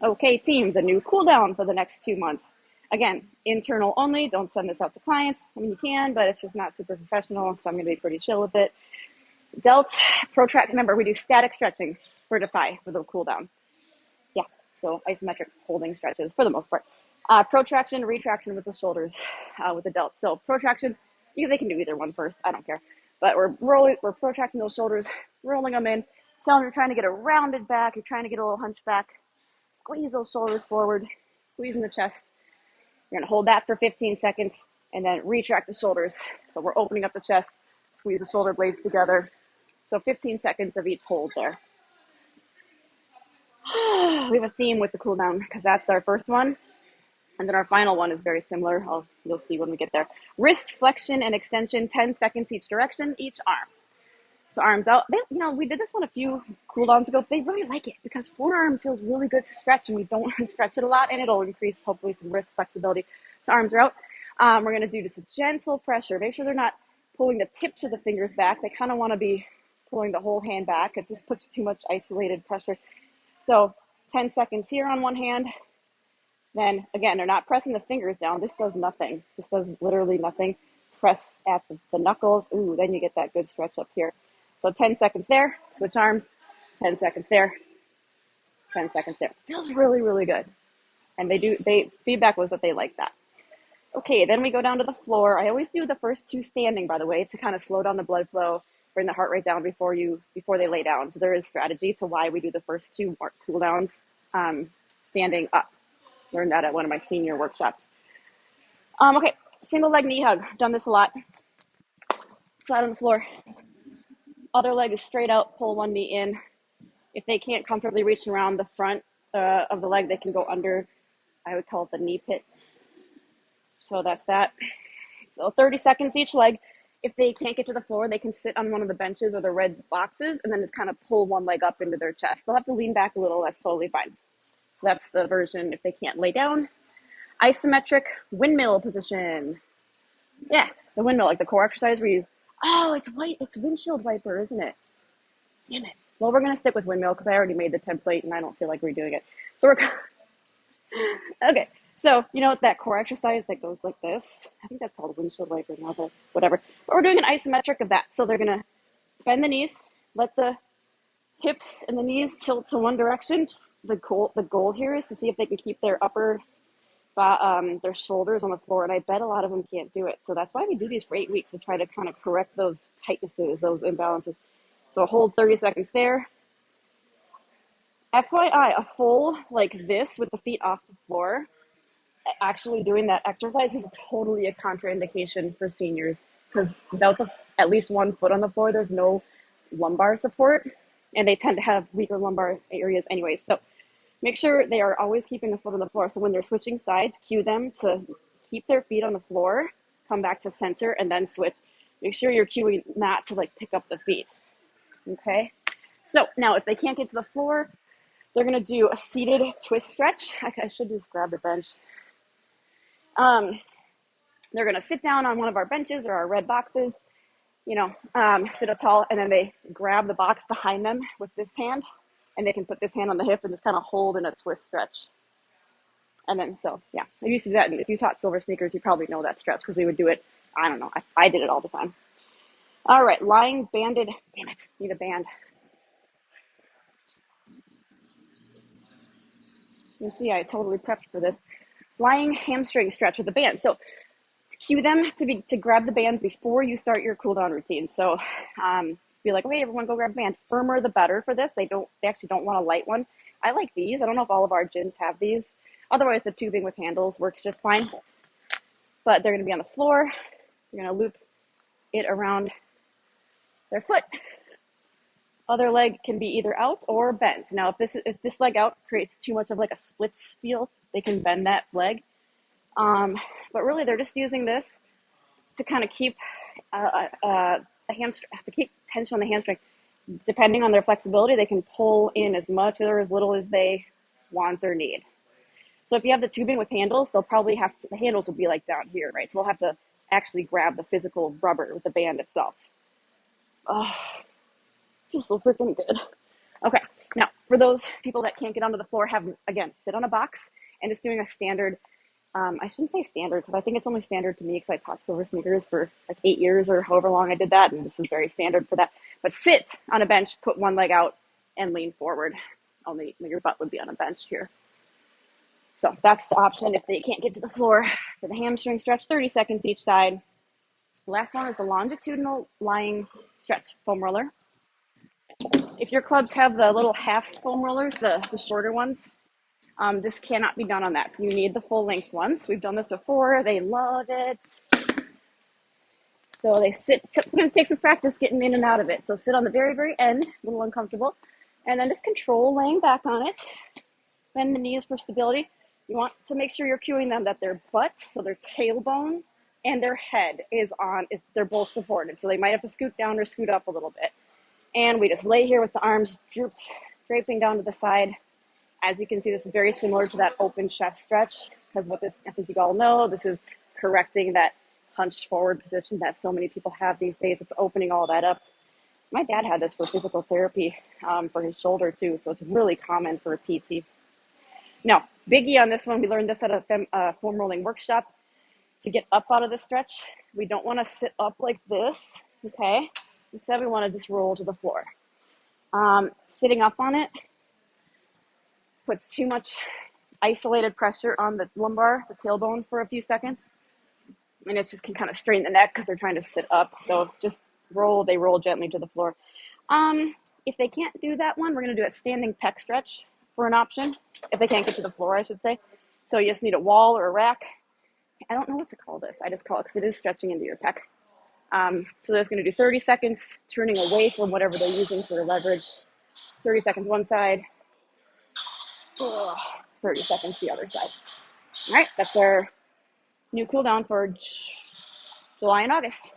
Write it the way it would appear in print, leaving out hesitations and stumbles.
Okay, team, the new cool down for the next 2 months. Again, internal only. Don't send this out to clients. I mean, you can, but it's just not super professional, so I'm going to be pretty chill with it. Delt, protract. Remember, we do static stretching for Defy for the cool down. Yeah, so isometric holding stretches for the most part. Protraction, retraction with the shoulders, with the delt. So protraction, they can do either one first. I don't care. But we're protracting those shoulders, rolling them in. Tell them you're trying to get a rounded back. You're trying to get a little hunchback. Squeeze those shoulders forward, squeezing the chest. You're gonna hold that for 15 seconds and then retract the shoulders. So we're opening up the chest, squeeze the shoulder blades together. So 15 seconds of each hold there. We have a theme with the cool down because that's our first one. And then our final one is very similar. You'll see when we get there. Wrist flexion and extension, 10 seconds each direction, each arm. So arms out. We did this one a few cool downs ago. But they really like it because forearm feels really good to stretch, and we don't stretch it a lot, and it'll increase hopefully some wrist flexibility. So arms are out. We're going to do just a gentle pressure. Make sure they're not pulling the tips of the fingers back. They kind of want to be pulling the whole hand back. It just puts too much isolated pressure. So 10 seconds here on one hand. Then again, they're not pressing the fingers down. This does nothing. This does literally nothing. Press at the knuckles. Ooh, then you get that good stretch up here. So 10 seconds there, switch arms, 10 seconds there, 10 seconds there. Feels really, really good. And feedback was that they like that. Okay, then we go down to the floor. I always do the first two standing, by the way, to kind of slow down the blood flow, bring the heart rate down before they lay down. So there is strategy to why we do the first two cool downs standing up. Learned that at one of my senior workshops. Okay, single leg knee hug. Done this a lot. Flat on the floor. Other leg is straight out, pull one knee in. If they can't comfortably reach around the front of the leg, they can go under, I would call it the knee pit. So that's that. So 30 seconds each leg. If they can't get to the floor, they can sit on one of the benches or the red boxes and then just kind of pull one leg up into their chest. They'll have to lean back a little. That's totally fine. So that's the version if they can't lay down. Isometric windmill position. Yeah, the windmill, like the core exercise where it's windshield wiper, isn't it? Damn it. Well, we're going to stick with windmill because I already made the template and I don't feel like redoing it. So okay. So, that core exercise that goes like this? I think that's called windshield wiper now, but whatever. But we're doing an isometric of that. So they're going to bend the knees, let the hips and the knees tilt to one direction. Just the goal here is to see if they can keep their their shoulders on the floor, and I bet a lot of them can't do it. So that's why we do these for 8 weeks, to try to kind of correct those tightnesses, those imbalances. So hold 30 seconds there. FYI, a full like this with the feet off the floor, actually doing that exercise is totally a contraindication for seniors because without at least one foot on the floor, there's no lumbar support, and they tend to have weaker lumbar areas anyways. So make sure they are always keeping the foot on the floor. So when they're switching sides, cue them to keep their feet on the floor, come back to center, and then switch. Make sure you're cueing not to pick up the feet. Okay? So now if they can't get to the floor, they're going to do a seated twist stretch. I should just grab the bench. They're going to sit down on one of our benches or our red boxes, sit up tall, and then they grab the box behind them with this hand, and they can put this hand on the hip and just kind of hold in a twist stretch. And then, I used to do that. And if you taught silver sneakers, you probably know that stretch because we would do it. I don't know. I did it all the time. All right, lying banded. Damn it, need a band. You can see I totally prepped for this. Lying hamstring stretch with a band. So cue them to grab the bands before you start your cool down routine. So be like, okay, everyone go grab a band. Firmer the better for this. They actually don't want a light one. I like these. I don't know if all of our gyms have these. Otherwise, the tubing with handles works just fine. But they're going to be on the floor. You're going to loop it around their foot. Other leg can be either out or bent. Now, if this leg out creates too much of a splits feel, they can bend that leg. But really, they're just using this to kind of keep the hamstring, to keep tension on the hamstring. Depending on their flexibility, they can pull in as much or as little as they want or need. So if you have the tubing with handles, they'll probably the handles will be down here, right? So they'll have to actually grab the physical rubber with the band itself. Oh, feels so freaking good. Okay, now For those people that can't get onto the floor, have them, again, sit on a box and just doing a standard, I shouldn't say standard because I think it's only standard to me because I taught silver sneakers for like 8 years or however long I did that, and this is very standard for that. But sit on a bench, put one leg out, and lean forward. Only your butt would be on a bench here. So that's the option if they can't get to the floor. For the hamstring stretch, 30 seconds each side. The last one is the longitudinal lying stretch foam roller. If your clubs have the little half foam rollers, the shorter ones, this cannot be done on that. So you need the full length ones. We've done this before. They love it. So they sit, sometimes take some practice getting in and out of it. So sit on the very, very end, a little uncomfortable, and then just control laying back on it. Bend the knees for stability. You want to make sure you're cueing them that their butt, so their tailbone and their head they're both supported. So they might have to scoot down or scoot up a little bit. And we just lay here with the arms draping down to the side. As you can see, this is very similar to that open chest stretch, because what this, I think you all know, this is correcting that hunched forward position that so many people have these days. It's opening all that up. My dad had this for physical therapy for his shoulder too, so it's really common for a PT. Now, biggie on this one, we learned this at a foam rolling workshop. To get up out of the stretch, we don't want to sit up like this, okay? Instead, we want to just roll to the floor. Sitting up on it puts too much isolated pressure on the lumbar, the tailbone, for a few seconds. And it just can kind of strain the neck because they're trying to sit up. So just they roll gently to the floor. If they can't do that one, we're going to do a standing pec stretch for an option. If they can't get to the floor, I should say. So you just need a wall or a rack. I don't know what to call this. I just call it because it is stretching into your pec. So they're just going to do 30 seconds, turning away from whatever they're using for leverage. 30 seconds one side. 30 seconds the other side. All right, that's our new cool down for July and August.